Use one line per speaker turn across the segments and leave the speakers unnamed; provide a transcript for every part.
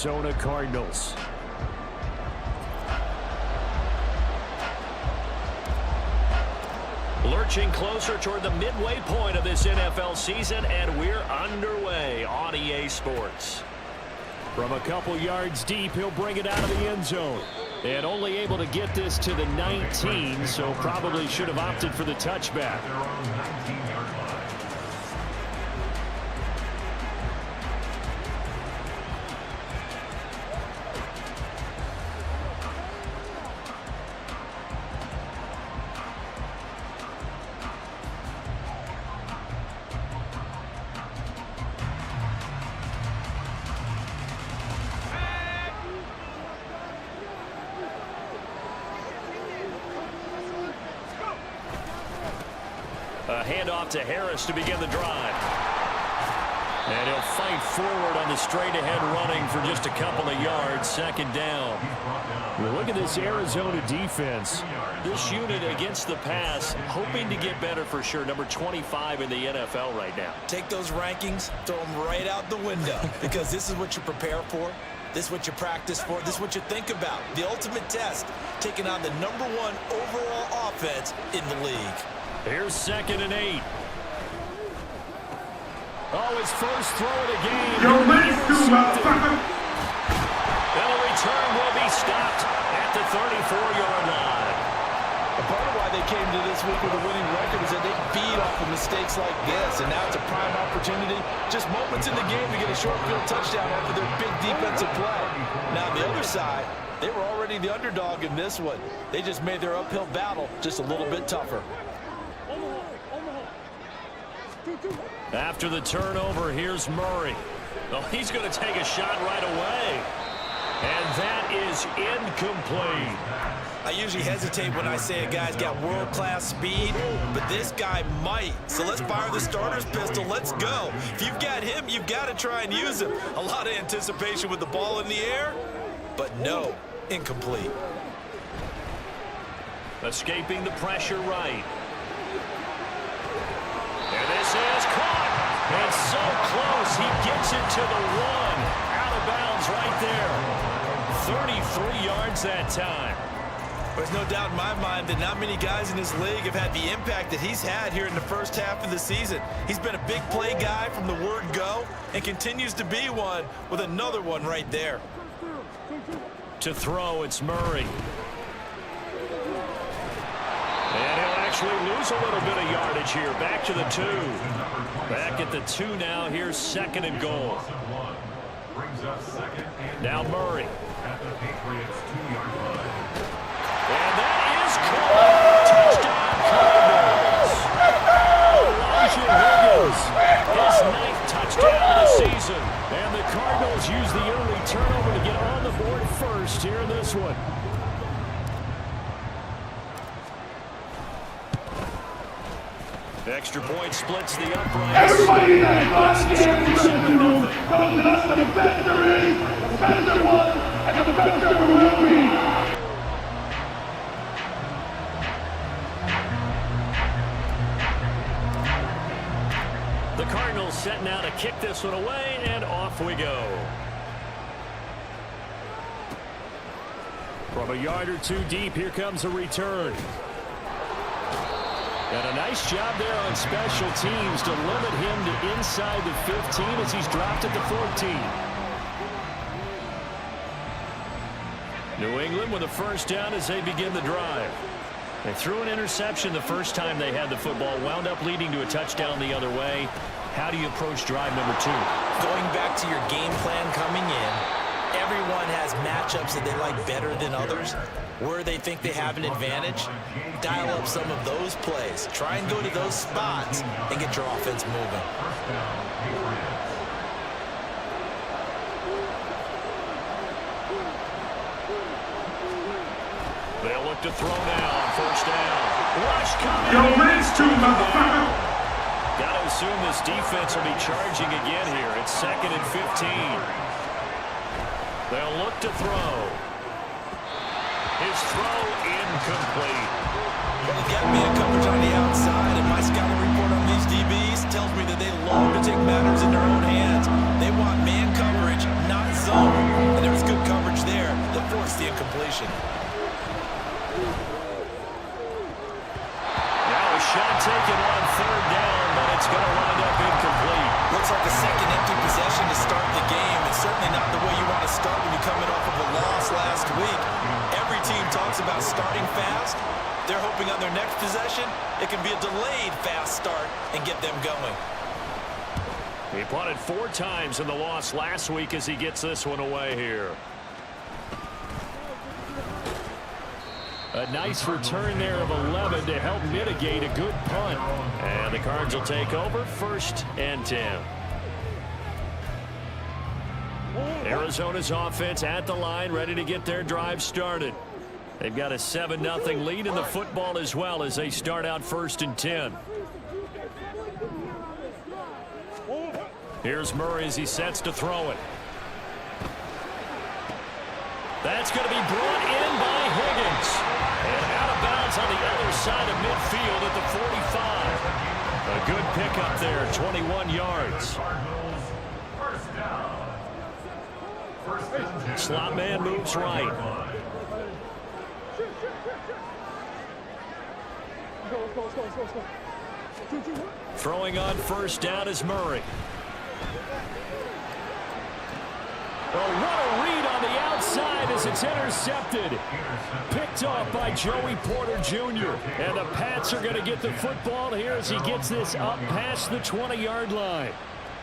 Arizona Cardinals. Lurching closer toward the midway point of this NFL season, and we're underway on EA Sports. From a couple yards deep, he'll bring it out of the end zone. And only able to get this to the 19, so probably should have opted for the touchback. A handoff to Harris to begin the drive. And he'll fight forward on the straight-ahead running for just a couple of yards. Second down. Well, look at this Arizona defense. This unit against the pass, hoping to get better for sure. Number 25 in the NFL right now.
Take those rankings, throw them right out the window, because this is what you prepare for. This is what you practice for. This is what you think about. The ultimate test, taking on the #1 overall offense in the league.
Here's 2nd and 8. Oh, his first throw of the game.
You're ready to motherfucker.
And the return will be stopped at the 34-yard line.
A part of why they came to this week with a winning record is that they feed off of mistakes like this, and now it's a prime opportunity, just moments in the game to get a short field touchdown after their big defensive play. Now, on the other side, they were already the underdog in this one. They just made their uphill battle just a little bit tougher.
After the turnover, here's Murray. Oh, he's going to take a shot right away. And that is incomplete.
I usually hesitate when I say a guy's got world-class speed, but this guy might. So let's fire the starter's pistol. Let's go. If you've got him, you've got to try and use him. A lot of anticipation with the ball in the air, but no, incomplete.
Escaping the pressure right. And this is caught. And so close. He gets it to the 1. Out of bounds right there. 33 yards that time.
There's no doubt in my mind that not many guys in this league have had the impact that he's had here in the first half of the season. He's been a big play guy from the word go and continues to be one with another one right there.
To throw, it's Murray. And he'll actually lose a little bit of yardage here. Back to the 2. Back at the 2 now. Here's 2nd and goal. Now Murray. And that is caught. Touchdown Cardinals. Elijah Higgins, his 9th touchdown of the season. And the Cardinals use the early turnover to get on the board first here in this one. Extra point splits the uprights.
Everybody in that class is goes with us to the best there is, the best there was, and the best there will be.
The Cardinals set now to kick this one away, and off we go. From a yard or 2 deep, here comes a return. And a nice job there on special teams to limit him to inside the 15 as he's dropped at the 14. New England with a first down as they begin the drive. They threw an interception the first time they had the football, wound up leading to a touchdown the other way. How do you approach drive number 2?
Going back to your game plan coming in, everyone has matchups that they like better than others. Where they think they have an advantage, dial up some of those plays. Try and go to those spots and get your offense moving.
They'll look to throw now. First down. Rush coming.
You're ready to motherfucker.
Got to assume this defense will be charging again here. It's 2nd and 15. They'll look to throw. His throw incomplete.
Well, they've got man coverage on the outside, and my scouting report on these DBs tells me that they love to take matters in their own hands. They want man coverage, not zone. situation.
Now a shot taken on third down, but it's going to wind up incomplete.
Looks like a second empty possession to start the game. It's certainly not the way you want to start when you're coming off of a loss last week. Every team talks about starting fast. They're hoping on their next possession, it can be a delayed fast start and get them going.
He punted 4 times in the loss last week as he gets this one away here. A nice return there of 11 to help mitigate a good punt. And the Cards will take over 1st and 10. Arizona's offense at the line, ready to get their drive started. They've got a 7-0 lead in the football as well as they start out 1st and 10. Here's Murray as he sets to throw it. That's going to be brought in by Higgins. And out of bounds on the other side of midfield at the 45. A good pickup there, 21 yards. Slot man moves right. Throwing on 1st down is Murray. Oh, what a read on the outside as it's intercepted. Picked off by Joey Porter Jr. And the Pats are going to get the football here as he gets this up past the 20-yard line.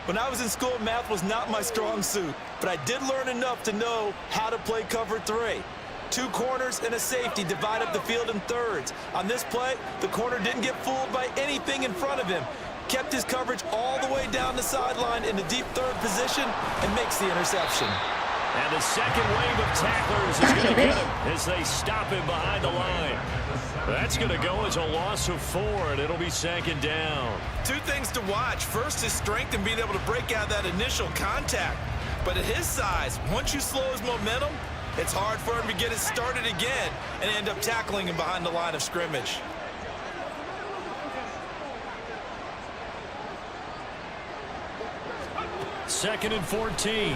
When I was in school, math was not my strong suit, but I did learn enough to know how to play cover 3. 2 corners and a safety divide up the field in thirds. On this play, the corner didn't get fooled by anything in front of him. Kept his coverage all the way down the sideline in the deep third position and makes the interception.
And the second wave of tacklers is going to get him as they stop him behind the line. That's going to go as a loss of 4, and it'll be 2nd down. 2 things to watch. First, his strength and being able to break out that initial contact. But at his size, once you slow his momentum, it's hard for him to get it started again and end up tackling him behind the line of scrimmage. Second and 14. A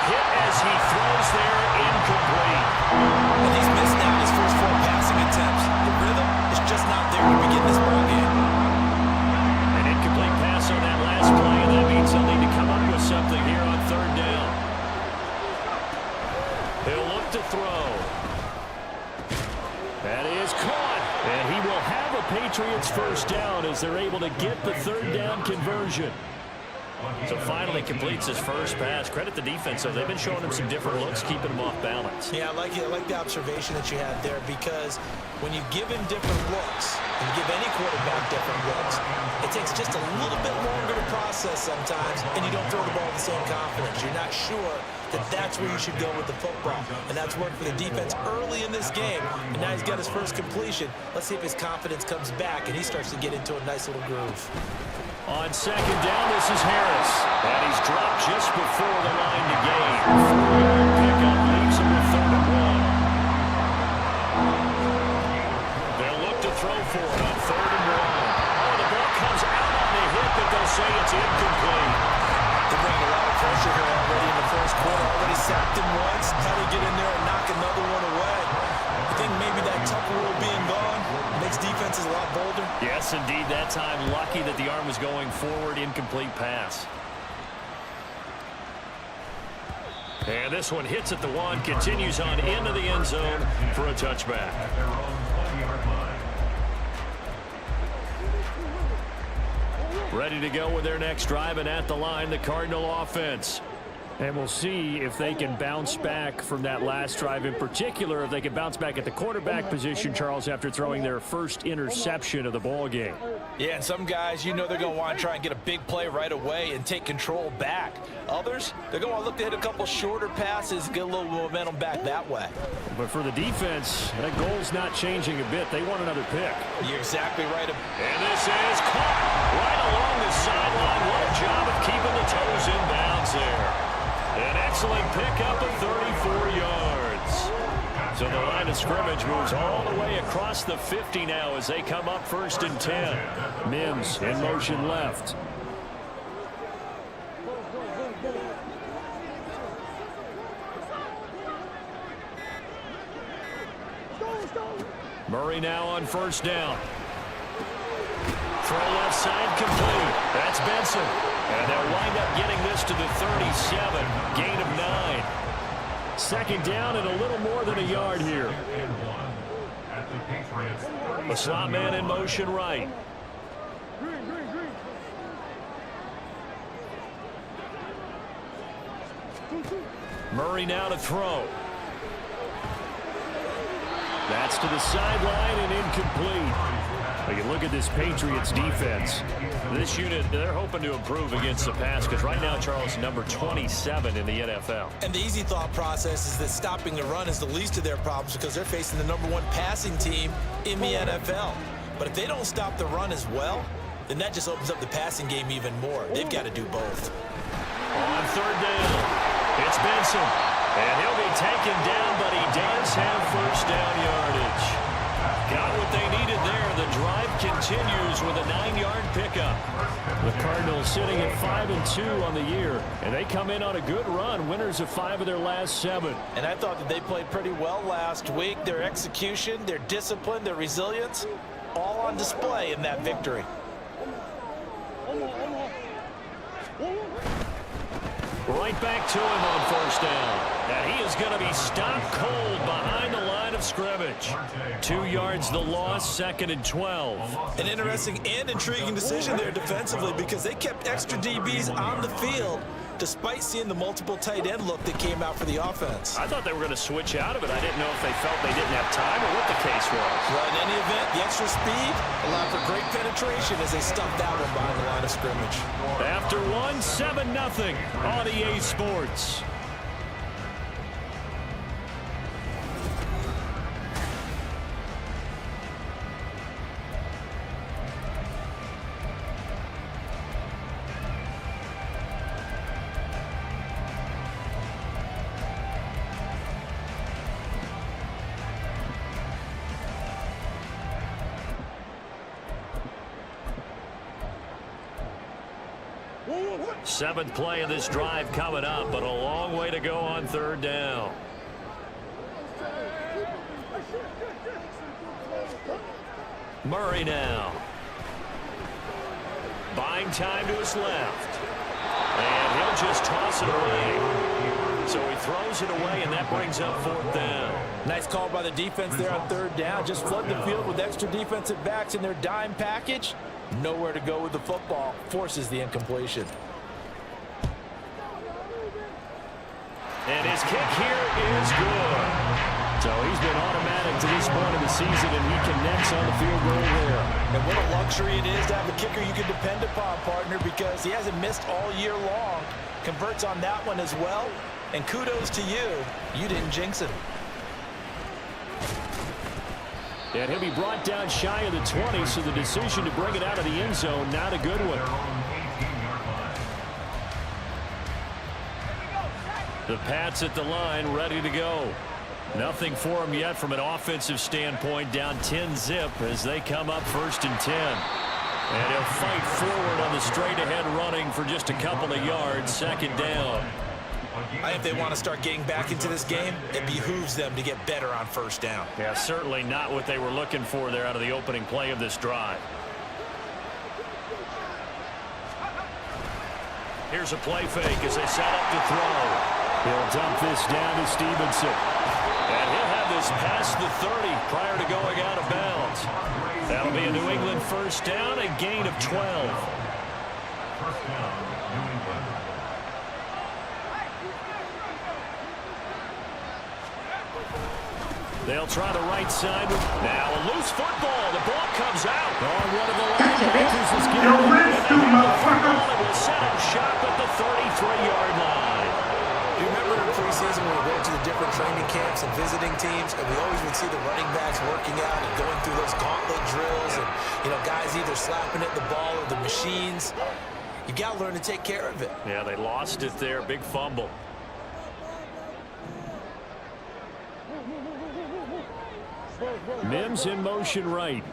hit as he throws there, incomplete.
And he's missed now his first 4 passing attempts. The rhythm is just not there to begin this ball game.
An incomplete pass on that last play, and that means they'll need to come up with something here on 3rd down. He'll look to throw. That is caught. And he will have a Patriots 1st down as they're able to get the 3rd down conversion. So finally completes his first pass. Credit the defense, though. They've been showing him some different looks, keeping him off balance.
Yeah, I like the observation that you had there, because when you give him different looks, and you give any quarterback different looks, it takes just a little bit longer to process sometimes, and you don't throw the ball with the same confidence. You're not sure that that's where you should go with the football. And that's worked for the defense early in this game. And now he's got his first completion. Let's see if his confidence comes back and he starts to get into a nice little groove.
On 2nd down, this is Harris. And he's dropped just before the line to gain. 4-yard pickup leaves him with 3rd and 1. They'll look to throw for it on 3rd and 1. Oh, the ball comes out on the hit, but they'll say it's incomplete.
They're bringing a lot of pressure here already in the first quarter. Already sacked him once. How do you get in there and knock another one away? I think maybe that Tucker rule being gone makes defenses a lot bolder.
Yes, indeed. That time, lucky that the arm was going forward. Incomplete pass. And this one hits at the 1, continues on into the end zone for a touchback. Ready to go with their next drive, and at the line, the Cardinal offense. And we'll see if they can bounce back from that last drive in particular, if they can bounce back at the quarterback position, Charles, after throwing their first interception of the ball game.
Yeah, and some guys, you know they're going to want to try and get a big play right away and take control back. Others, they're going to want to look to hit a couple shorter passes, get a little momentum back that way.
But for the defense, that goal's not changing a bit. They want another pick.
You're exactly right.
And this is caught right along the sideline. What a job of keeping the toes in bounds there. An excellent pickup of 34 yards. So the line of scrimmage moves all the way across the 50 now as they come up 1st and 10. Mims in motion left. Murray now on first down. Throw left side complete. That's Benson. And they'll wind up getting this to the 37. Gain of 9. Second down and a little more than a yard here. The slot man in motion right. Murray now to throw. That's to the sideline and incomplete. You look at this Patriots defense. This unit, they're hoping to improve against the pass because right now, Charles, number 27 in the NFL.
And the easy thought process is that stopping the run is the least of their problems because they're facing the #1 passing team in the NFL. But if they don't stop the run as well, then that just opens up the passing game even more. They've got to do both.
On third down, it's Benson. And he'll be taken down, but he does have first down yardage. Got what they needed there. The drive continues with a 9-yard pickup. The Cardinals sitting at 5-2 on the year, and they come in on a good run, winners of 5 of their last 7.
And I thought that they played pretty well last week. Their execution, their discipline, their resilience, all on display in that victory.
Right back to him on first down. And he is going to be stopped cold behind the line of scrimmage. 2 yards the loss, 2nd and 12.
An interesting and intriguing decision there defensively because they kept extra DBs on the field despite seeing the multiple tight end look that came out for the offense.
I thought they were going to switch out of it. I didn't know if they felt they didn't have time or what the case was.
Well, in any event, the extra speed allowed for great penetration as they stuffed that one behind the line of scrimmage.
After 1, 7-0 on EA Sports. Seventh play of this drive coming up, but a long way to go on third down. Murray now. Buying time to his left. And he'll just toss it away. So he throws it away, and that brings up 4th down.
Nice call by the defense there on third down. Just flood the field with extra defensive backs in their dime package. Nowhere to go with the football. Forces the incompletion.
And his kick here is good. So he's been automatic to this point of the season, and he connects on the field goal there.
And what a luxury it is to have a kicker you can depend upon, partner, because he hasn't missed all year long. Converts on that one as well. And kudos to you. You didn't jinx it.
And he'll be brought down shy of the 20, so the decision to bring it out of the end zone, not a good one. The Pats at the line, ready to go. Nothing for them yet from an offensive standpoint, down 10-zip as they come up 1st and 10. And he'll fight forward on the straight-ahead running for just a couple of yards, 2nd down.
I think if they want to start getting back into this game, it behooves them to get better on 1st down.
Yeah, certainly not what they were looking for there out of the opening play of this drive. Here's a play fake as they set up to throw. He'll dump this down to Stevenson. And he'll have this past the 30 prior to going out of bounds. That'll be a New England 1st down, a gain of 12.
1st down, New England.
They'll try the right side. Now a loose football. The ball comes out. On one of the linebackers is getting it. It will set him sharp at the 33-yard line.
You remember in preseason when we went to the different training camps and visiting teams, and we always would see the running backs working out and going through those gauntlet drills, and guys either slapping at the ball or the machines. You got to learn to take care of it.
Yeah, they lost it there. Big fumble. Mims in motion right.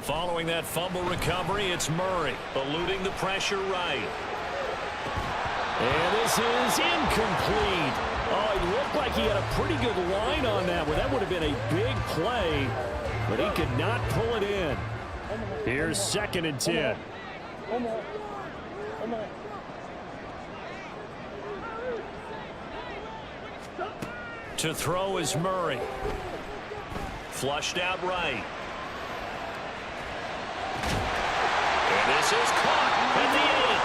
Following that fumble recovery, it's Murray eluding the pressure right. And this is incomplete. Oh, it looked like he had a pretty good line on that one. That would have been a big play, but he could not pull it in. Here's 2nd and 10. To throw is Murray. Flushed out right. And this is caught at the end.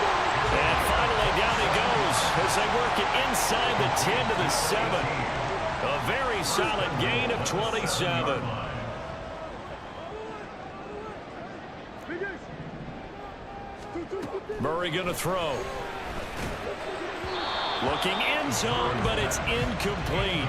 And finally down he goes as they work it inside the 10 to the 7. A very solid gain of 27. Murray going to throw. Looking end zone, but it's incomplete.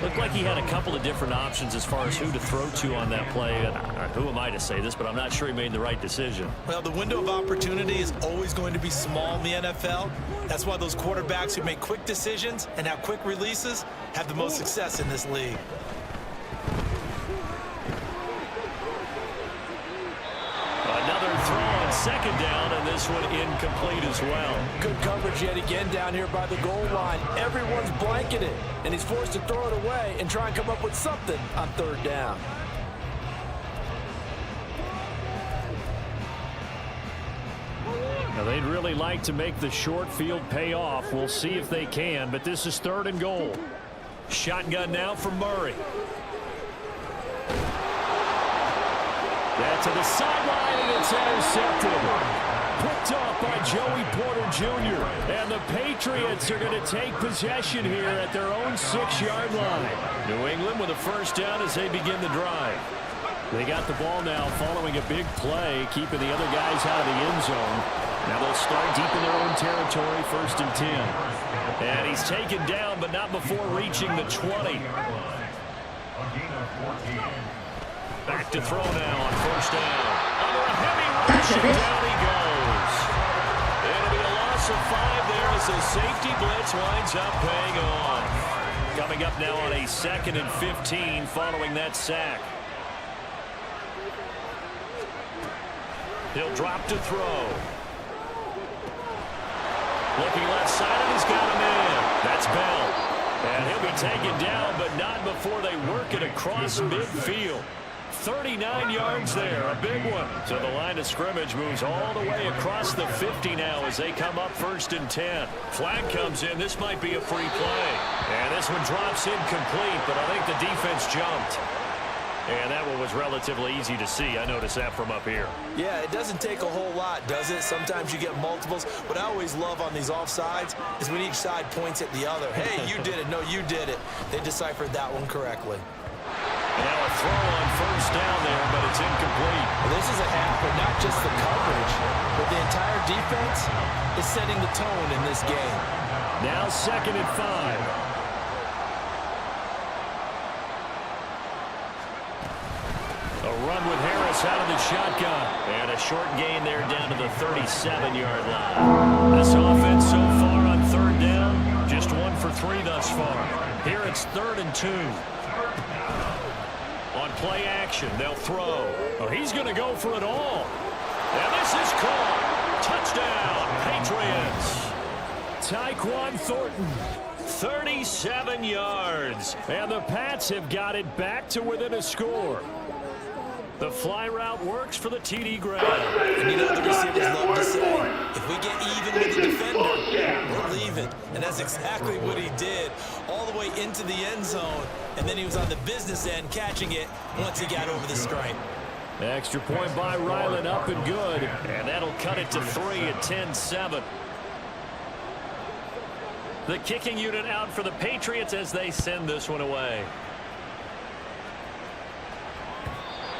Looked like he had a couple of different options as far as who to throw to on that play. And who am I to say this, but I'm not sure he made the right decision.
Well, the window of opportunity is always going to be small in the NFL. That's why those quarterbacks who make quick decisions and have quick releases have the most success in this league.
Another throw on 2nd down, and this one incomplete as well.
Good coverage yet again down here by the goal line. Everyone's blanketed, and he's forced to throw it away and try and come up with something on 3rd down.
Now, they'd really like to make the short field pay off. We'll see if they can, but this is 3rd and goal. Shotgun now for Murray. That's to the sideline, and it's intercepted. Picked off by Joey Porter Jr. And the Patriots are going to take possession here at their own 6-yard line. New England with a 1st down as they begin the drive. They got the ball now following a big play, keeping the other guys out of the end zone. Now they'll start deep in their own territory, 1st and 10. And he's taken down, but not before reaching the 20. Back to throw now on 1st down. Under a heavy rush, and down he goes. It'll be a loss of 5 there as the safety blitz winds up paying off. Coming up now on a 2nd and 15 following that sack. He'll drop to throw. Looking left side, and he's got a man. That's Bell. And he'll be taken down, but not before they work it across midfield. 39 yards there, a big one. So the line of scrimmage moves all the way across the 50 now as they come up 1st and 10. Flag comes in. This might be a free play. And this one drops incomplete, but I think the defense jumped. And that one was relatively easy to see. I noticed that from up here.
Yeah, it doesn't take a whole lot, does it? Sometimes you get multiples. What I always love on these offsides is when each side points at the other. Hey, you did it. No, you did it. They deciphered that one correctly.
Now a throw on 1st down there, but it's incomplete.
Well, this is a half, but not just the coverage, but the entire defense is setting the tone in this game.
Now 2nd and 5. A run with Harris out of the shotgun. And a short gain there down to the 37-yard line. This offense so far on 3rd down, just 1 for 3 thus far. Here it's 3rd and 2. On play action, they'll throw. Oh, he's going to go for it all. And this is caught. Touchdown, Patriots. Tyquan Thornton, 37 yards. And the Pats have got it back to within a score. The fly route works for the TD grab.
And you know what the receivers love to say? If we get even with the defender, we're leaving. And that's exactly what he did. All the way into the end zone. And then he was on the business end catching it once he got over the stripe.
Extra point by Ryland, up and good. And that'll cut it to 3 at 10-7. The kicking unit out for the Patriots as they send this one away.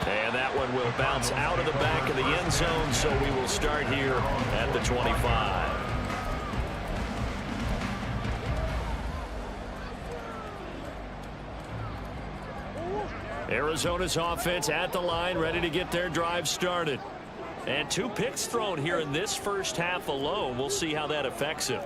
And that one will bounce out of the back of the end zone, so we will start here at the 25. Arizona's offense at the line, ready to get their drive started. And 2 picks thrown here in this first half alone. We'll see how that affects him.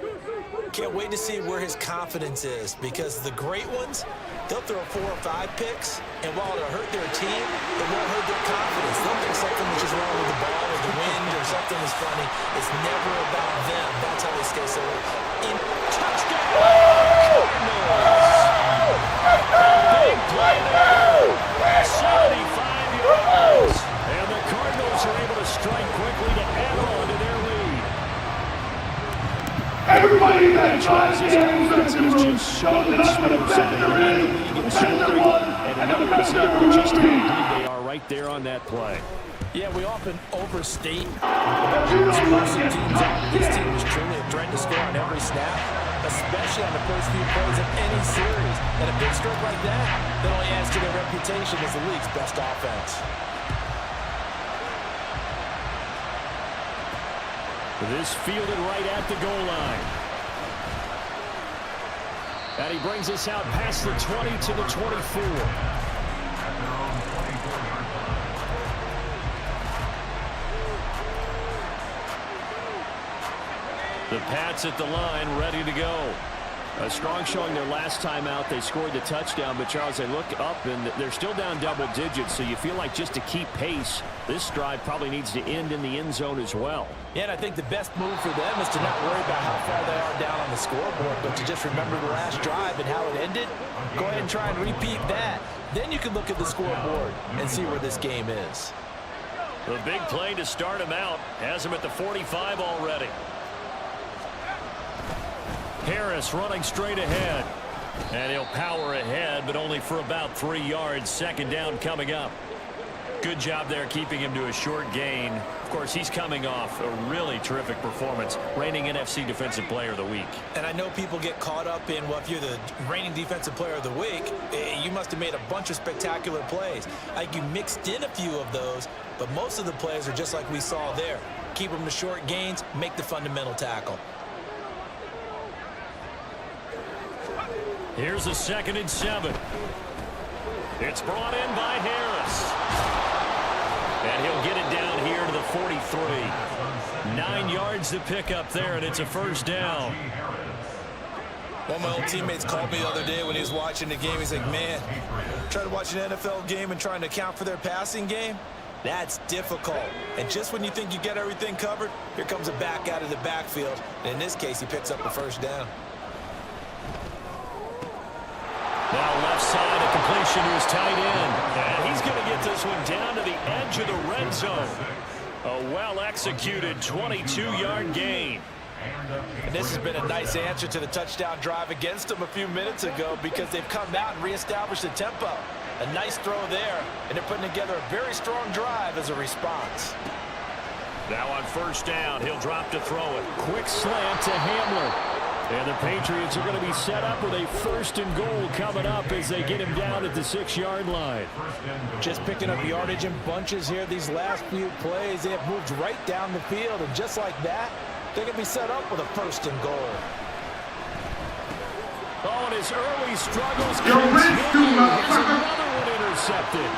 Can't wait to see where his confidence is, because the great ones, they'll throw 4 or 5 picks, and while it'll hurt their team, it won't hurt their confidence. They'll think something was just wrong with the ball or the wind or something was is funny. It's never about them. That's how they stay so in.
Touchdown! Big play there. 75 yards. And the Cardinals are able to strike quickly to add on to their lead.
Everybody that tries to get in the room, show that I'm the best there is, the best there was, and the best there ever
Just how
will be.
good they are right there on that play.
Yeah, we often overstate the explosive teams are. This team is truly a threat to score on every snap, especially on the first few plays of any series. And a big stroke like that only adds to their reputation as the league's best offense.
This fielded right at the goal line. And he brings us out past the 20 to the 24. The Pats at the line, ready to go. A strong showing their last time out. They scored the touchdown, but Charles, they look up and they're still down double digits, so you feel like just to keep pace, this drive probably needs to end in the end zone as well.
Yeah, and I think the best move for them is to not worry about how far they are down on the scoreboard, but to just remember the last drive and how it ended. Go ahead and try and repeat that. Then you can look at the scoreboard and see where this game is.
The big play to start him out has him at the 45 already. Harris running straight ahead. And he'll power ahead, but only for about 3 yards. Second down coming up. Good job there keeping him to a short gain. Of course, he's coming off a really terrific performance. Reigning NFC Defensive Player of the Week.
And I know people get caught up in, well, if you're the reigning Defensive Player of the Week, you must have made a bunch of spectacular plays. Like you mixed in a few of those, but most of the plays are just like we saw there. Keep them to short gains, make the fundamental tackle.
Here's a 2nd and 7. It's brought in by Harris. And he'll get it down here to the 43. 9 yards to pick up there, and it's a first down.
One of my old teammates called me the other day when he was watching the game. He's like, man, trying to watch an NFL game and trying to account for their passing game? That's difficult. And just when you think you get everything covered, here comes a back out of the backfield. And in this case, he picks up the first down.
Now left side, a completion to his tight end. And he's going to get this one down to the edge of the red zone. A well-executed 22-yard gain.
And this has been a nice answer to the touchdown drive against them a few minutes ago because they've come out and reestablished the tempo. A nice throw there, and they're putting together a very strong drive as a response.
Now on first down, he'll drop to throw it. Quick slant to Hamler. And the Patriots are going to be set up with a 1st and goal coming up as they get him down at the 6-yard line.
Just picking up yardage in bunches here these last few plays. They have moved right down the field, and just like that, they're going to be set up with a 1st and goal.
Oh, and his early struggles continue. Here's another one intercepted.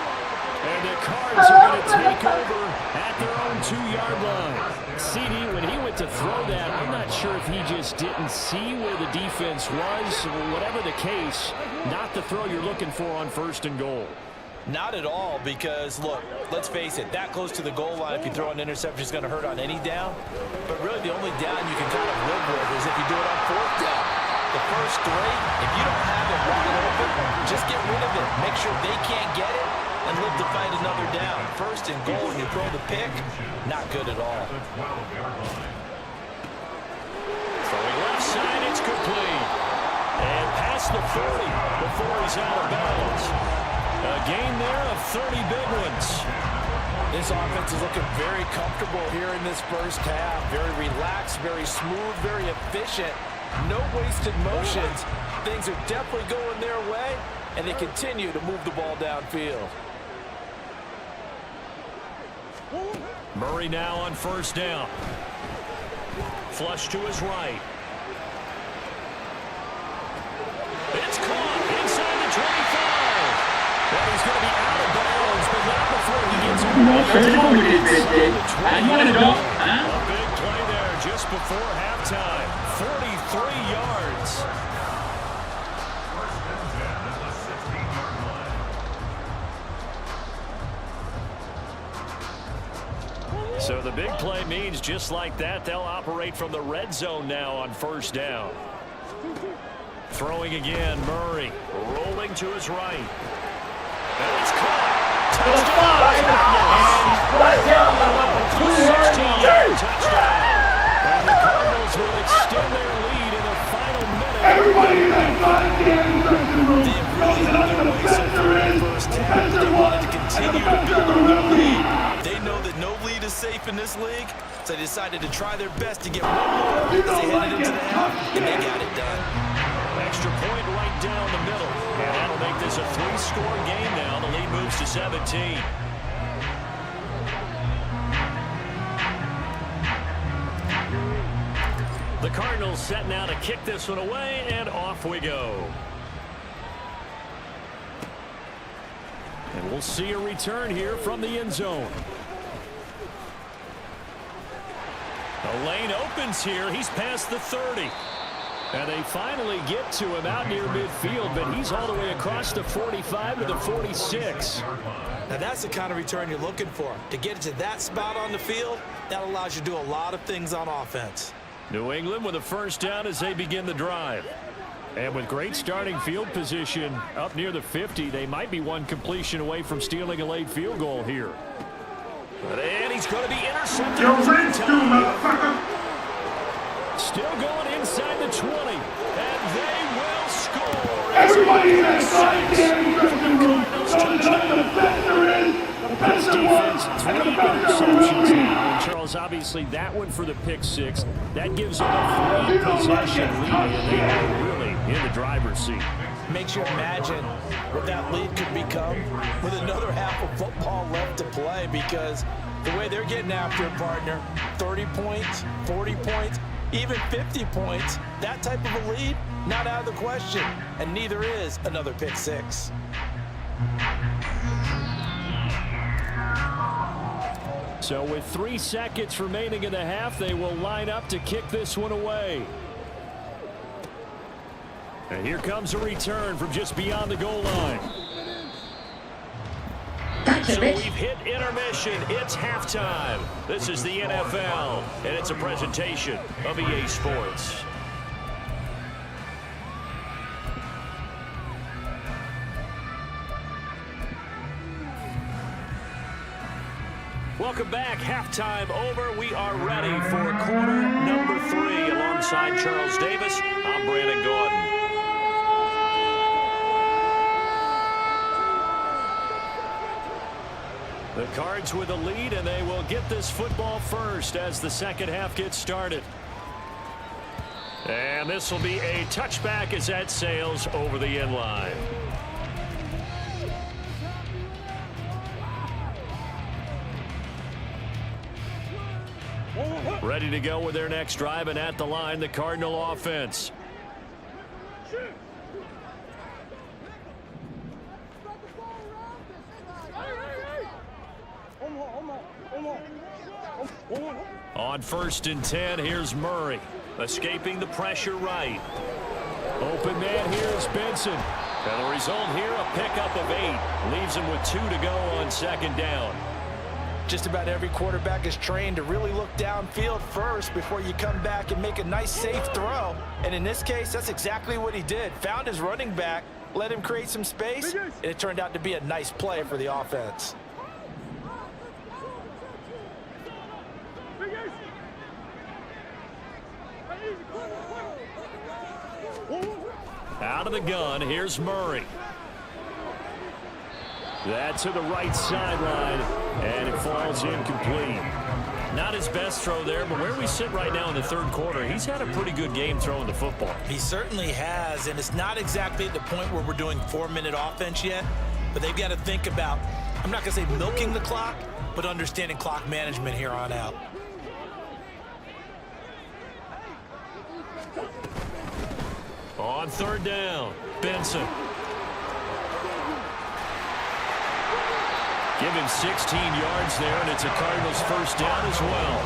And the Cards are going to take over at their own 2-yard line. CD, when he went to throw that, I'm not sure if he just didn't see where the defense was. Whatever the case, not the throw you're looking for on 1st and goal.
Not at all, because, look, let's face it, that close to the goal line, if you throw an interception, is going to hurt on any down. But really, the only down you can kind of live with is if you do it on 4th down. The first 3, if you don't have it wide open, just get rid of it. Make sure they can't get it and live to fight another down. 1st and goal, and you throw the pick, not good at all.
Throwing left side, it's complete. And past the 40 before he's out of bounds. A gain there of 30 big ones.
This offense is looking very comfortable here in this first half. Very relaxed, very smooth, very efficient. No wasted motions. Things are definitely going their way, and they continue to move the ball downfield.
Murray now on first down. Flush to his right. It's caught inside the 25. Well, he's going to be out of bounds, but not before he gets a big play there just before halftime. 43 yards. So the big play means just like that, they'll operate from the red zone now on first down. Throwing again, Murray rolling to his right. And it's caught. Touchdown. 16-yard touchdown. And the Cardinals will extend their lead in the final minute.
Everybody inside the end room.
They have really held their way so far in the first half. They wanted to continue to build on their lead. They know that no lead is safe in this league, so they decided to try their best to get one more as they headed into the half, and they got it done.
Extra point right down the middle. And that'll make this a 3-score game now. The lead moves to 17. The Cardinals set now to kick this one away, and off we go. And we'll see a return here from the end zone. The lane opens here. He's past the 30. And they finally get to him out near midfield, but he's all the way across the 45 to the 46.
Now that's the kind of return you're looking for. To get it to that spot on the field, that allows you to do a lot of things on offense.
New England with a first down as they begin the drive. And with great starting field position up near the 50, they might be one completion away from stealing a late field goal here. And he's going to be intercepted.
You're rich, you motherfucker.
Still going inside the 20, and they will score.
Everybody inside the end room. The best there is. The best there was. And the best there will be.
And Charles, obviously that one for the pick six. That gives them a 3-possession lead, and they are really in the driver's seat.
Makes you imagine what that lead could become with another half of football left to play, because the way they're getting after it, partner, 30 points, 40 points, even 50 points, that type of a lead, not out of the question. And neither is another pick six.
So with 3 seconds remaining in the half, they will line up to kick this one away. And here comes a return from just beyond the goal line. So we've hit intermission. It's halftime. This is the NFL, and it's a presentation of EA Sports. Welcome back. Halftime over. We are ready for quarter number 3. Alongside Charles Davis, I'm Brandon Gordon. The Cards with a lead, and they will get this football first as the second half gets started. And this will be a touchback as that sails over the end line. Ready to go with their next drive, and at the line, the Cardinal offense. On 1st and 10, here's Murray. Escaping the pressure right. Open man, here's Benson. And the result here, a pickup of 8. Leaves him with 2 to go on 2nd down.
Just about every quarterback is trained to really look downfield first before you come back and make a nice, safe throw. And in this case, that's exactly what he did. Found his running back, let him create some space, and it turned out to be a nice play for the offense.
Out of the gun, here's Murray. That to the right sideline, and it falls incomplete. Not his best throw there, but where we sit right now in the 3rd quarter, he's had a pretty good game throwing the football.
He certainly has, and it's not exactly at the point where we're doing 4-minute offense yet, but they've got to think about, I'm not going to say milking the clock, but understanding clock management here on out.
On 3rd down, Benson. Give him 16 yards there, and it's a Cardinals first down as well.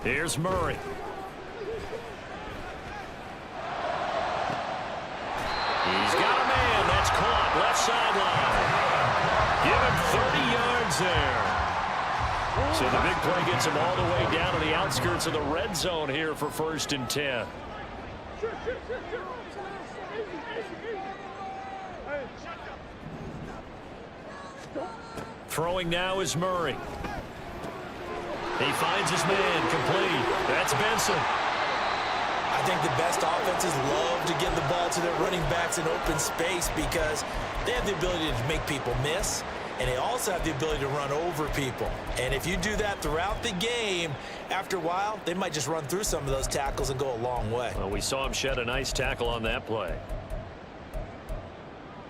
Here's Murray. He's got a man. That's caught. Left sideline. Give him 30 yards there. So the big play gets him all the way down to the outskirts of the red zone here for 1st and 10. Throwing now is Murray. He finds his man complete. That's Benson.
I think the best offenses love to give the ball to their running backs in open space because they have the ability to make people miss, and they also have the ability to run over people. And if you do that throughout the game, after a while, they might just run through some of those tackles and go a long way.
Well, we saw him shed a nice tackle on that play.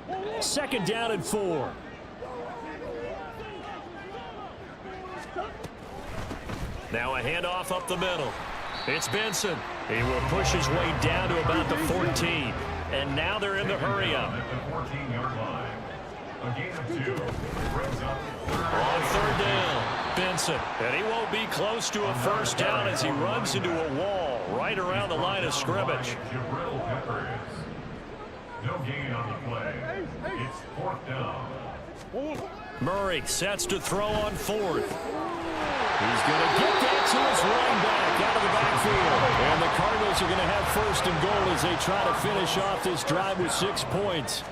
2nd down and 4. Now a handoff up the middle. It's Benson. He will push his way down to about the 14. And now they're in the hurry-up. On 3rd down, Benson. And he won't be close to a 1st down as he runs into a wall right around the line of scrimmage.
No gain on the play. It's 4th down.
Murray sets to throw on 4th. He's going to get that to his running back out of the backfield. And the Cardinals are going to have 1st and goal as they try to finish off this drive with 6 points.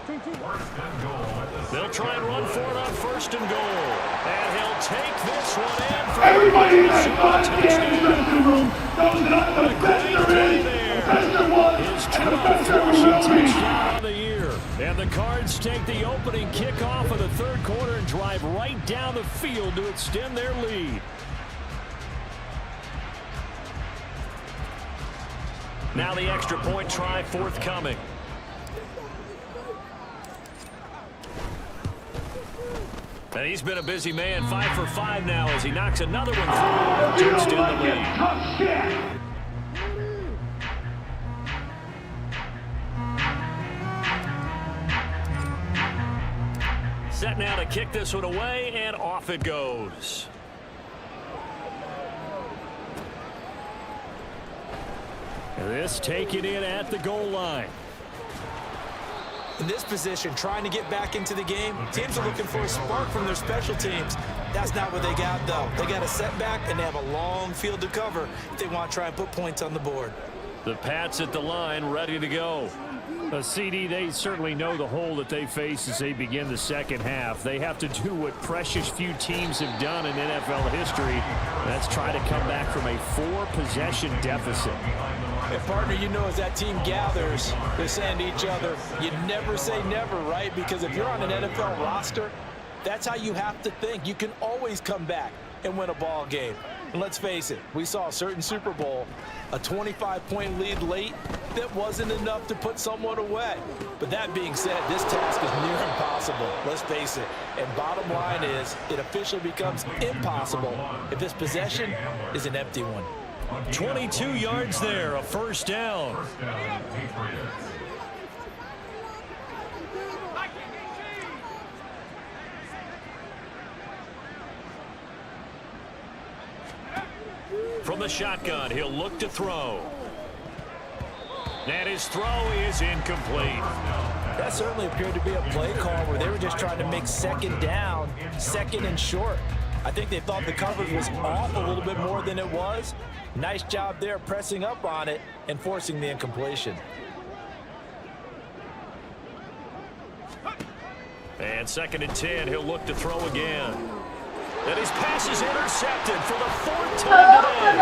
They'll try and run for it on 1st and goal. And he'll take this one in for
Everybody in that dressing room knows that the Bester is, the Bester was, and the Bester will be.
touchdown of the year. And the Cards take the opening kickoff of the 3rd quarter and drive right down the field to extend their lead. Now the extra point try forthcoming. And he's been a busy man, 5 for 5 now as he knocks another one through to extend the lead. Set now to kick this one away, and off it goes. This taken in at the goal line.
In this position, trying to get back into the game, teams are looking for a spark from their special teams. That's not what they got, though. They got a setback, and they have a long field to cover if they want to try and put points on the board.
The Pats at the line, ready to go. CD, they certainly know the hole that they face as they begin the 2nd half. They have to do what precious few teams have done in NFL history. That's try to come back from a 4-possession deficit.
And partner, you know, as that team gathers, they're saying to each other, you never say never, right? Because if you're on an NFL roster, that's how you have to think. You can always come back and win a ball game. And let's face it, we saw a certain Super Bowl, a 25-point lead late that wasn't enough to put someone away. But that being said, this task is near impossible. Let's face it. And bottom line is, it officially becomes impossible if this possession is an empty one.
22 yards there, a 1st down. From the shotgun, he'll look to throw. And his throw is incomplete.
That certainly appeared to be a play call where they were just trying to make 2nd down, 2nd and short. I think they thought the coverage was off a little bit more than it was. Nice job there pressing up on it and forcing the incompletion.
And 2nd and 10, he'll look to throw again. And his pass is intercepted for the 4th time today.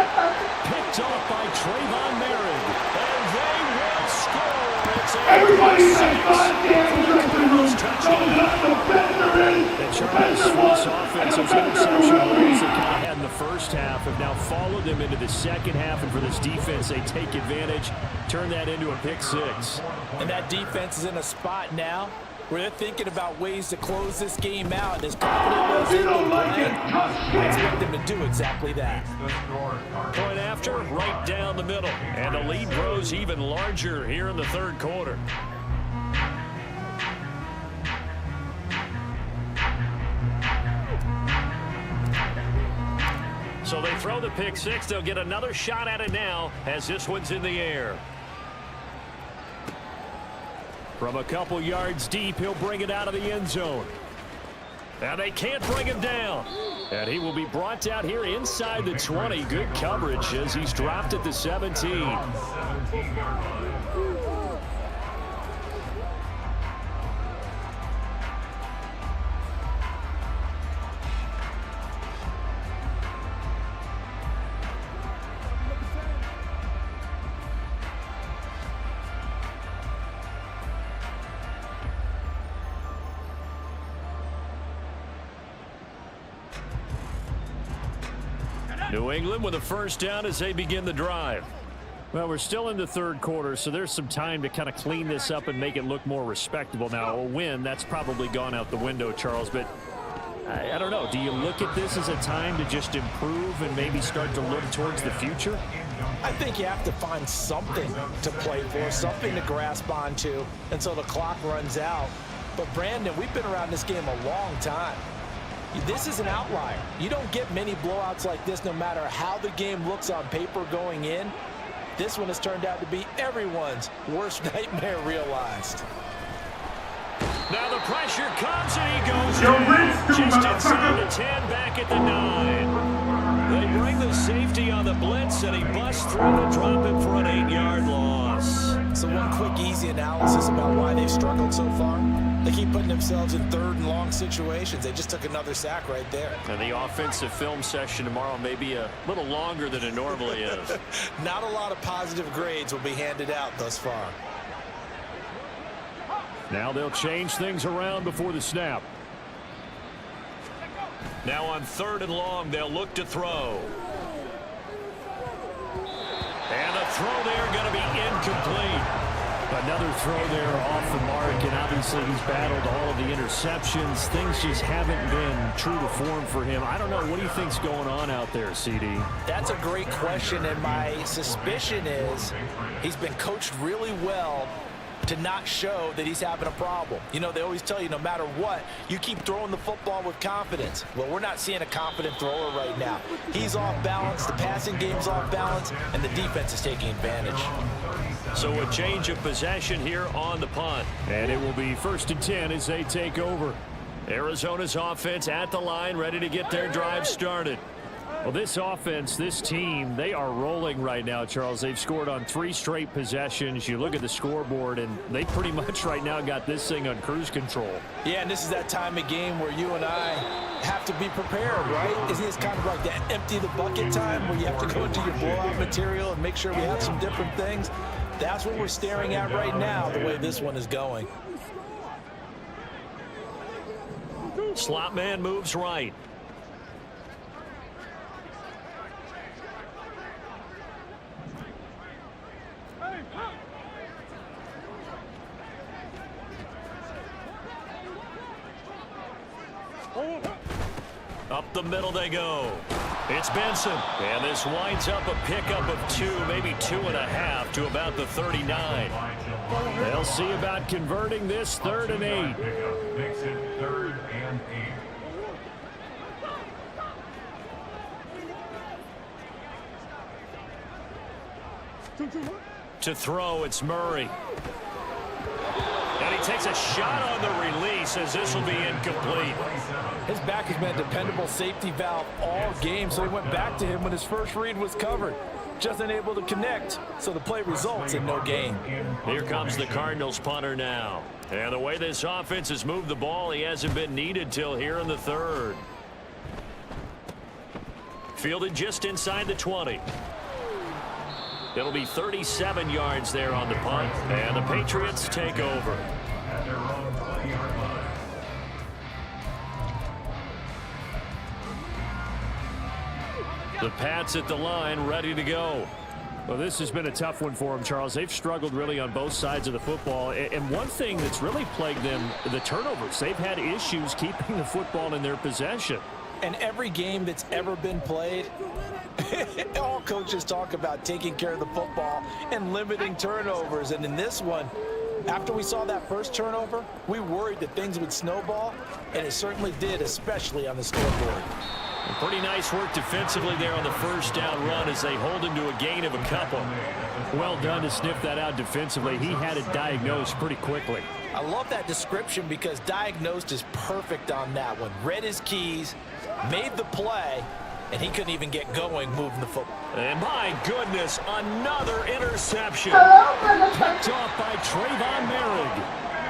Picked off by Trayvon Merritt. And they will score. It's
Everybody in that dressing room knows that the Bester is,
the
the
Chargers'
Bester was,
force
and
offense,
the
those
Bester
interception
will
rules
be.
they kind of had in the 1st half have now followed them into the 2nd half. And for this defense, they take advantage, turn that into a pick 6.
And that defense is in a spot now where they're thinking about ways to close this game out. And as confident as they can play, I expect them to do exactly that.
Point after, right down the middle. And the lead grows even larger here in the 3rd quarter. So they throw the pick six. They'll get another shot at it now as this one's in the air. From a couple yards deep, he'll bring it out of the end zone. And they can't bring him down. And he will be brought down here inside the 20. Good coverage as he's dropped at the 17. New England with a first down as they begin the drive. Well, we're still in the third quarter, so there's some time to kind of clean this up and make it look more respectable. Now, a win, that's probably gone out the window, Charles, but I don't know. Do you look at this as a time to just improve and maybe start to look towards the future?
I think you have to find something to play for, something to grasp onto until the clock runs out. But, Brandon, we've been around this game a long time. This is an outlier. You don't get many blowouts like this no matter how the game looks on paper going in. This one has turned out to be everyone's worst nightmare realized.
Now the pressure comes and he goes down. Just inside the 10, back at the 9. They bring the safety on the blitz and he busts through to drop it for an 8-yard loss.
So one quick, easy analysis about why they've struggled so far. They keep putting themselves in third and long situations. They just took another sack right there.
And the offensive film session tomorrow may be a little longer than it normally is.
Not a lot of positive grades will be handed out thus far.
Now they'll change things around before the snap. Now on 3rd and long, they'll look to throw. And the throw there going to be incomplete. Another throw there off the mark, and obviously he's battled all of the interceptions. Things just haven't been true to form for him. I don't know. What do you think's going on out there, CD?
That's a great question, and my suspicion is he's been coached really well to not show that he's having a problem. You know, they always tell you no matter what, you keep throwing the football with confidence. Well, we're not seeing a confident thrower right now. He's off balance, the passing game's off balance, and the defense is taking advantage.
So a change of possession here on the punt. And it will be 1st and 10 as they take over. Arizona's offense at the line, ready to get their drive started. Well, this offense, this team, they are rolling right now, Charles. They've scored on 3 straight possessions. You look at the scoreboard, and they pretty much right now got this thing on cruise control.
Yeah, and this is that time of game where you and I have to be prepared, right? Isn't this kind of like that empty the bucket time where you have to go into your blowout material and make sure we have some different things? That's what we're staring at right now, the way this one is going.
Slot man moves right. Up the middle they go. It's Benson. And this winds up a pickup of 2, maybe 2.5 to about the 39. They'll see about converting this 3rd and 8.
Makes it 3rd and 8.
To throw, it's Murray. And he takes a shot on the release as this will be incomplete.
His back has been a dependable safety valve all game, so he went back to him when his first read was covered. Just unable to connect, so the play results in no gain.
Here comes the Cardinals punter now. And the way this offense has moved the ball, he hasn't been needed till here in the 3rd. Fielded just inside the 20. It'll be 37 yards there on the punt, and the Patriots take over. The Pats at the line, ready to go. Well, this has been a tough one for them, Charles. They've struggled really on both sides of the football. And one thing that's really plagued them, the turnovers. They've had issues keeping the football in their possession.
And every game that's ever been played, all coaches talk about taking care of the football and limiting turnovers. And in this one, after we saw that first turnover, we worried that things would snowball, and it certainly did, especially on the scoreboard.
Pretty nice work defensively there on the first down run as they hold him to a gain of a couple. Well done to sniff that out defensively. He had it diagnosed pretty quickly.
I love that description because diagnosed is perfect on that one. Read his keys, made the play, and he couldn't even get going moving the football.
And my goodness, another interception. Picked off by Trayvon Merrick.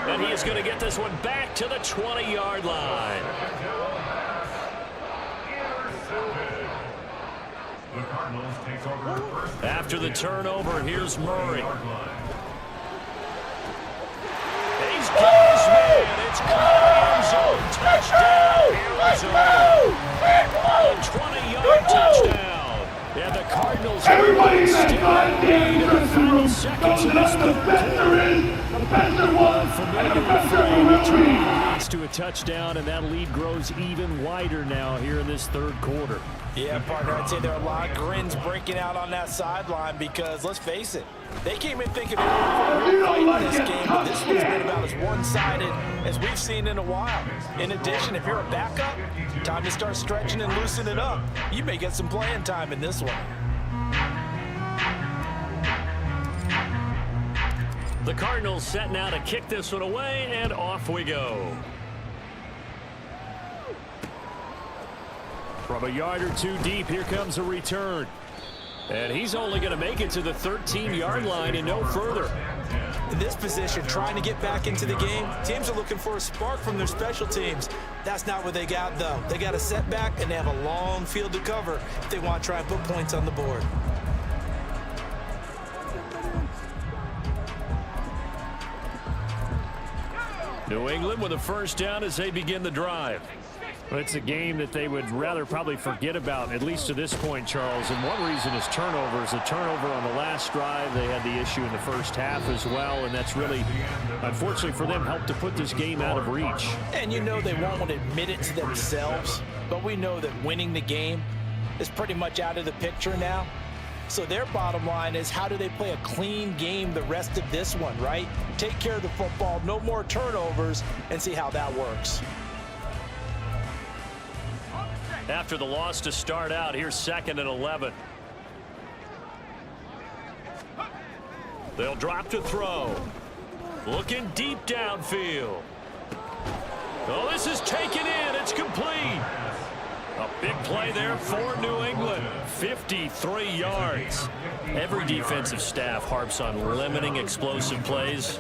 And he is going to get this one back to the 20-yard line. After the turnover, here's Murray. He's got his man. It's caught in the end zone. Touchdown, Arizona. A 20-yard touchdown. And the Cardinals
Everybody in that
still
goddamn
in the final
room
seconds of
knows
this
that the bester is, the bester was, and the bester will be.
leads to a touchdown, and that lead grows even wider now here in this third quarter.
Yeah, partner, I'd say there are a lot of grins breaking out on that sideline because, let's face it, they came in thinking they were going to fight in this game, but this one's been about as one-sided as we've seen in a while. In addition, if you're a backup, time to start stretching and loosening it up. You may get some playing time in this one.
The Cardinals set now to kick this one away, and off we go. From a yard or two deep, here comes a return. And he's only going to make it to the 13-yard line and no further.
In this position, trying to get back into the game, teams are looking for a spark from their special teams. That's not what they got, though. They got a setback, and they have a long field to cover if they want to try and put points on the board.
New England with a first down as they begin the drive. Well, it's a game that they would rather probably forget about, at least to this point, Charles. And one reason is turnovers. A turnover on the last drive. They had the issue in the first half as well, and that's really, unfortunately for them, helped to put this game out of reach.
And you know they won't admit it to themselves, but we know that winning the game is pretty much out of the picture now. So their bottom line is, how do they play a clean game the rest of this one, right? Take care of the football, no more turnovers, and see how that works.
After the loss to start out, here's 2nd and 11. They'll drop to throw. Looking deep downfield. Oh, this is taken in. It's complete. A big play there for New England. 53 yards. Every defensive staff harps on limiting explosive plays.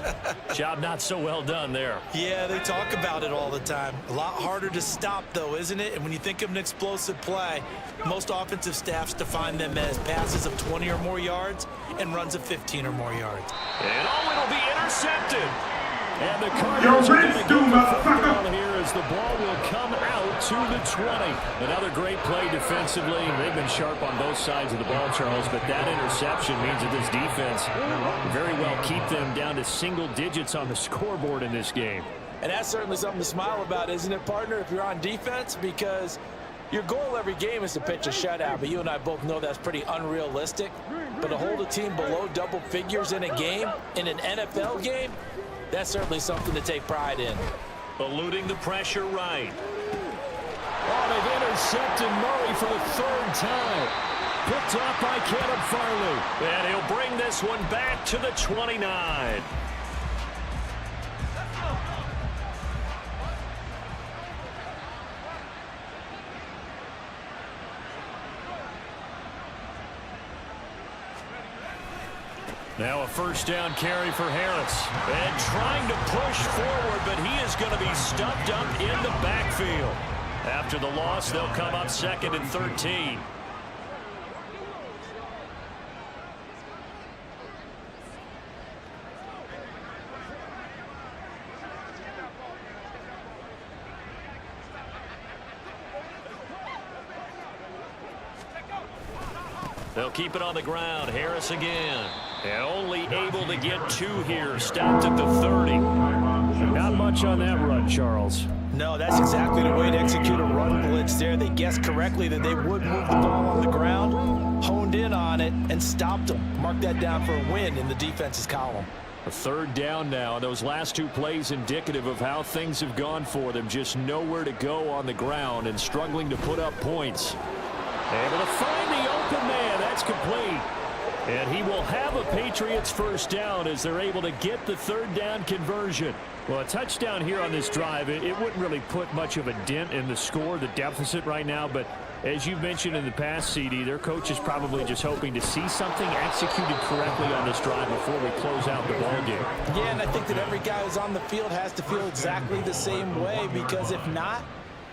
Job not so well done there.
Yeah, they talk about it all the time. A lot harder to stop, though, isn't it? And when you think of an explosive play, most offensive staffs define them as passes of 20 or more yards and runs of 15 or more yards.
And it'll be intercepted. And the Cardinals are going to go for football here as the ball will come out to the 20. Another great play defensively. They've been sharp on both sides of the ball, Charles, but that interception means that this defense very well keep them down to single digits on the scoreboard in this game.
And that's certainly something to smile about, isn't it, partner, if you're on defense? Because your goal every game is to pitch a shutout, but you and I both know that's pretty unrealistic. But to hold a team below double figures in a game, in an NFL game, that's certainly something to take pride in.
Eluding the pressure right. Oh, they've intercepted Murray for the 3rd time. Picked off by Caleb Farley. And he'll bring this one back to the 29. Now a first down carry for Harris. And trying to push forward, but he is going to be stuffed up in the backfield. After the loss, they'll come up 2nd and 13. They'll keep it on the ground. Harris again. And only able to get 2 here. Stopped at the 30. Not much on that run, Charles.
No, that's exactly the way to execute a run blitz there. They guessed correctly that they would move the ball on the ground, honed in on it, and stopped them. Mark that down for a win in the defense's column.
A third down now, and those last two plays indicative of how things have gone for them. Just nowhere to go on the ground and struggling to put up points. Able to find the open man. That's complete. And he will have a Patriots first down as they're able to get the third down conversion. Well, a touchdown here on this drive, it wouldn't really put much of a dent in the score, the deficit right now. But as you mentioned in the past, CD, their coach is probably just hoping to see something executed correctly on this drive before we close out the ball game.
Yeah, and I think that every guy who's on the field has to feel exactly the same way, because if not,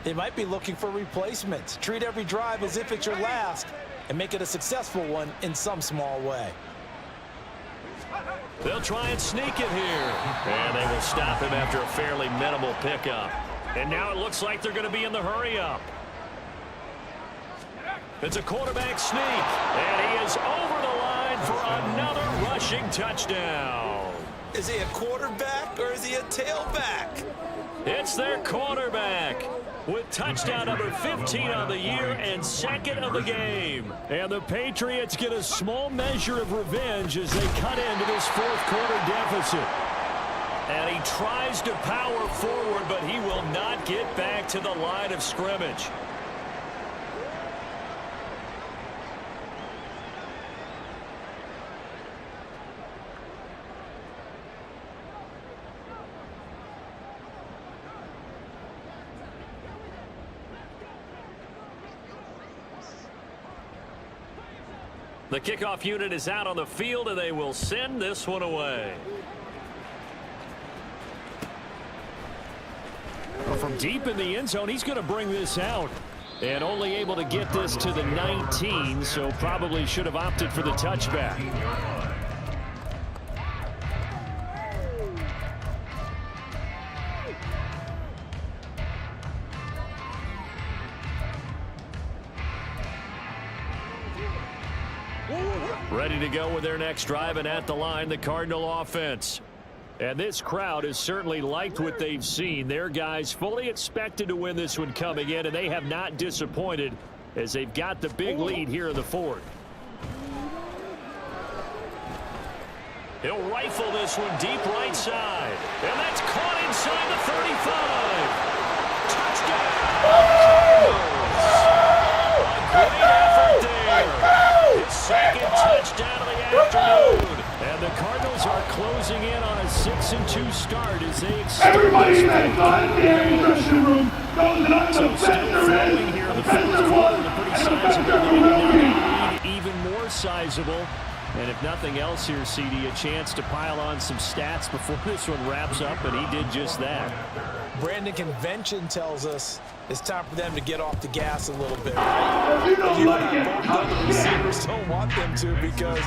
they might be looking for replacements. Treat every drive as if it's your last and make it a successful one in some small way.
They'll try and sneak it here. And they will stop him after a fairly minimal pickup. And now it looks like they're going to be in the hurry-up. It's a quarterback sneak. And he is over the line for another rushing touchdown.
Is he a quarterback or is he a tailback?
It's their quarterback with touchdown number 15 on the year and second of the game. And the Patriots get a small measure of revenge as they cut into this fourth quarter deficit. And he tries to power forward, but he will not get back to the line of scrimmage. The kickoff unit is out on the field, and they will send this one away. From deep in the end zone, he's going to bring this out. And only able to get this to the 19, so probably should have opted for the touchback. Ready to go with their next drive, and at the line, the Cardinal offense. And this crowd has certainly liked what they've seen. Their guys fully expected to win this one coming in, and they have not disappointed as they've got the big lead here in the fourth. He'll rifle this one deep right side. And that's caught inside the 35. Touchdown! A great effort there. His second touchdown of the afternoon. And the Cardinals are closing in on a 6-2 start as they extend.
Everybody inside the interception room knows that I'm the best there is,
Here in
the
the
best
fourth
there
quarter,
was,
a pretty
and the best
sizable
there will be.
lead, even more sizable. And if nothing else here, CD, a chance to pile on some stats before this one wraps up, and he did just that.
Brandon, convention tells us it's time for them to get off the gas a little bit, right?
You know
But you
what you
both know the receivers don't want them to, because,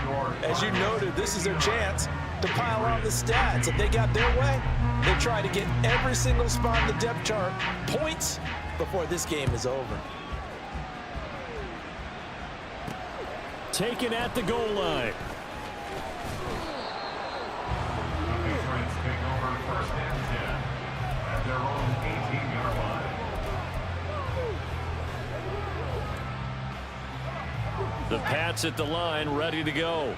as you noted, this is their chance to pile on the stats. If they got their way, they try to get every single spot in the depth chart points before this game is over.
Taken at the goal line. The Pats at the line, ready to go.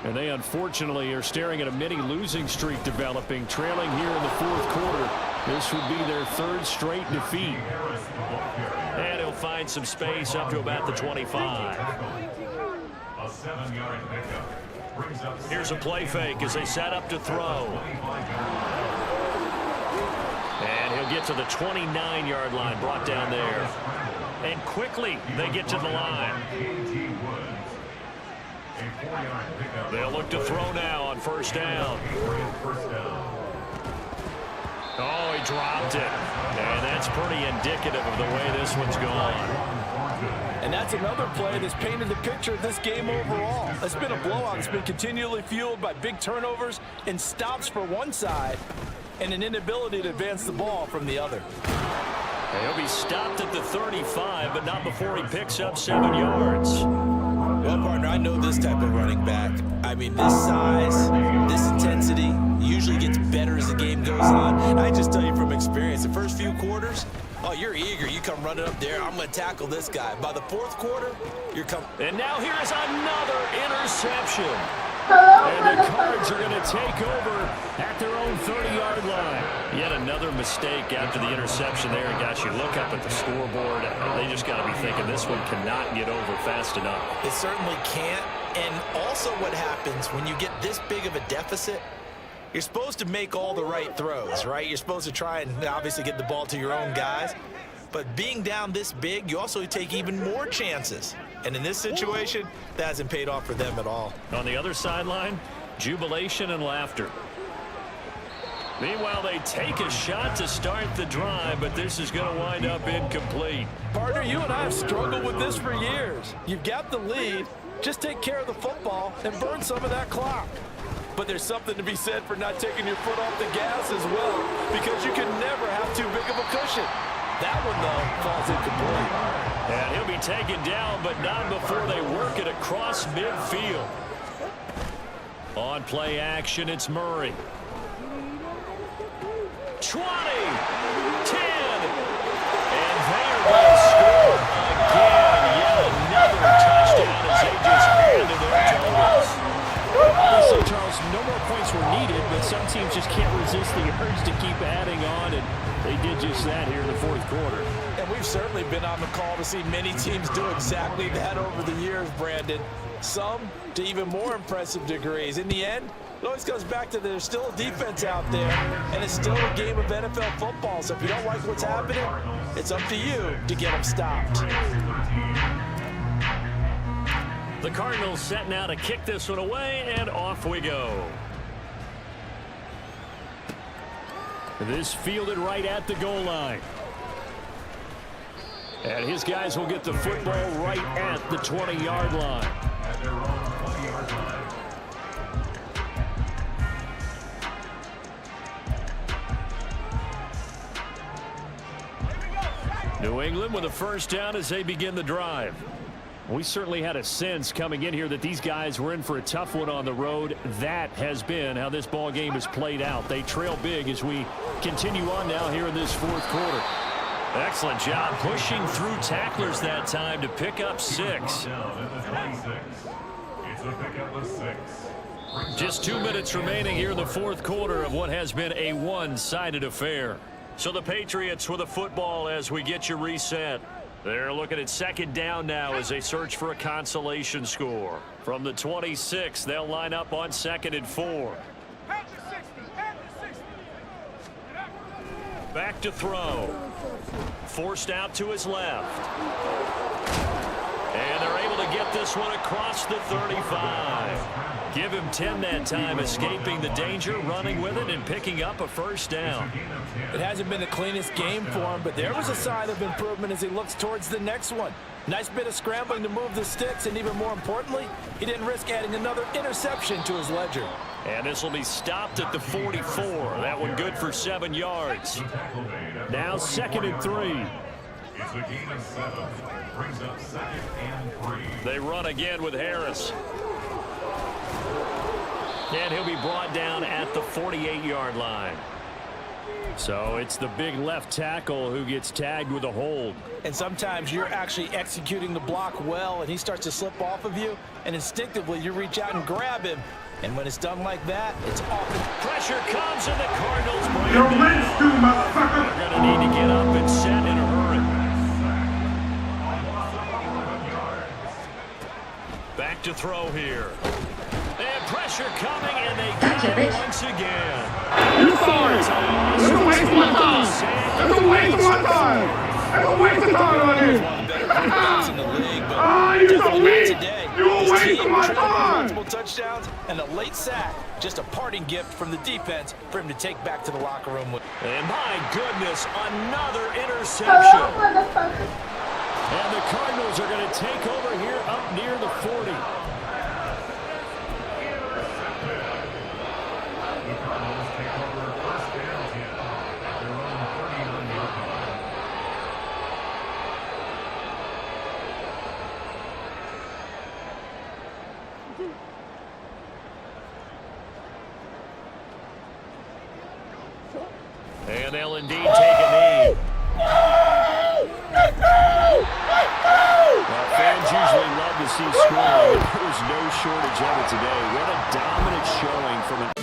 And they unfortunately are staring at a mini losing streak developing, trailing here in the fourth quarter. This would be their third straight defeat. And he'll find some space up to about the 25.
A 7-yard pickup.
Here's a play fake as they set up to throw. And he'll get to the 29-yard line, brought down there. And quickly they get to the line. They'll look to throw now on first down. Oh, he dropped it. And that's pretty indicative of the way this one's gone.
And that's another play that's painted the picture of this game overall. It's been a blowout. It's been continually fueled by big turnovers and stops for one side and an inability to advance the ball from the other.
And he'll be stopped at the 35, but not before he picks up 7 yards.
Well, partner, I know this type of running back. I mean, this size, this intensity usually gets better as the game goes on. And I just tell you from experience, the first few quarters, oh, you're eager. You come running up there. I'm going to tackle this guy. By the fourth quarter, you're coming.
And now here is another interception. And the Cards are going to take over at their own 30-yard line. Yet another mistake after the interception there. Guys, you look up at the scoreboard, they just got to be thinking this one cannot get over fast enough.
It certainly can't. And also what happens when you get this big of a deficit, you're supposed to make all the right throws, right? You're supposed to try and obviously get the ball to your own guys. But being down this big, you also take even more chances. And in this situation, that hasn't paid off for them at all.
On the other sideline, jubilation and laughter. Meanwhile, they take a shot to start the drive, but this is going to wind up incomplete.
Partner, you and I have struggled with this for years. You've got the lead. Just take care of the football and burn some of that clock. But there's something to be said for not taking your foot off the gas as well, because you can never have too big of a cushion. That one, though, falls incomplete.
And he'll be taken down, but not before they work it across midfield. On play action, it's Murray. 20, 10, and they're going to score again. Yet another touchdown as they just handed their totals.
Obviously, Charles, no more points were needed, but some teams just can't resist the urge to keep adding on, and they did just that here in the fourth quarter. And we've certainly been on the call to see many teams do exactly that over the years, Brandon. Some to even more impressive degrees. In the end, it always comes back to there's still a defense out there, and it's still a game of NFL football. So if you don't like what's happening, it's up to you to get them stopped.
The Cardinals set now to kick this one away, and off we go. This fielded right at the goal line. And his guys will get the football right at the 20-yard line.
At their own 20-yard line.
New England with a first down as they begin the drive. We certainly had a sense coming in here that these guys were in for a tough one on the road. That has been how this ball game has played out. They trail big as we continue on now here in this fourth quarter. Excellent job pushing through tacklers that time to pick up 6.
Down at the 26. It's a pickup of 6.
Just 2 minutes remaining here in the fourth quarter of what has been a one-sided affair. So the Patriots with a football as we get you reset. They're looking at second down now as they search for a consolation score. From the 26, they'll line up on 2nd and 4. Back to throw. Forced out to his left. And they're able to get this one across the 35. Give him 10 that time, escaping the danger, running with it, and picking up a first down.
It hasn't been the cleanest game for him, but there was a sign of improvement as he looks towards the next one. Nice bit of scrambling to move the sticks, and even more importantly, he didn't risk adding another interception to his ledger.
And this will be stopped at the 44. That one good for 7 yards. Now 2nd and 3.
It's a gain of 7. Brings up 2nd and 3.
They run again with Harris. And he'll be brought down at the 48-yard line. So it's the big left tackle who gets tagged with a hold.
And sometimes you're actually executing the block well, and he starts to slip off of you, and instinctively you reach out and grab him. And when it's done like that, it's often
Pressure comes, and the Cardinals bring
You're
it down.
lynched, you motherfucker!
They're going to need to get up and set in a hurry. Back to throw here. And pressure coming, and they got it once again.
You sorry! It's a waste of my time! It's a waste of my time! It's a waste of time on you!
one of the better quarterbacks in the league, but
Ah, you're so
definitely not
weak!
today.
You're a
His
waste
team
of my
trailed with
time!
multiple touchdowns and a late sack, just a parting gift from the defense for him to take back to the locker room with.
And my goodness, another interception. And the Cardinals are going to take over here up near the 40.
The Cardinals take over first down 10 at their own 39-yard line.
And they'll indeed take a knee. Well, fans usually love to see scoring. It was no shortage of it today. What a dominant showing from an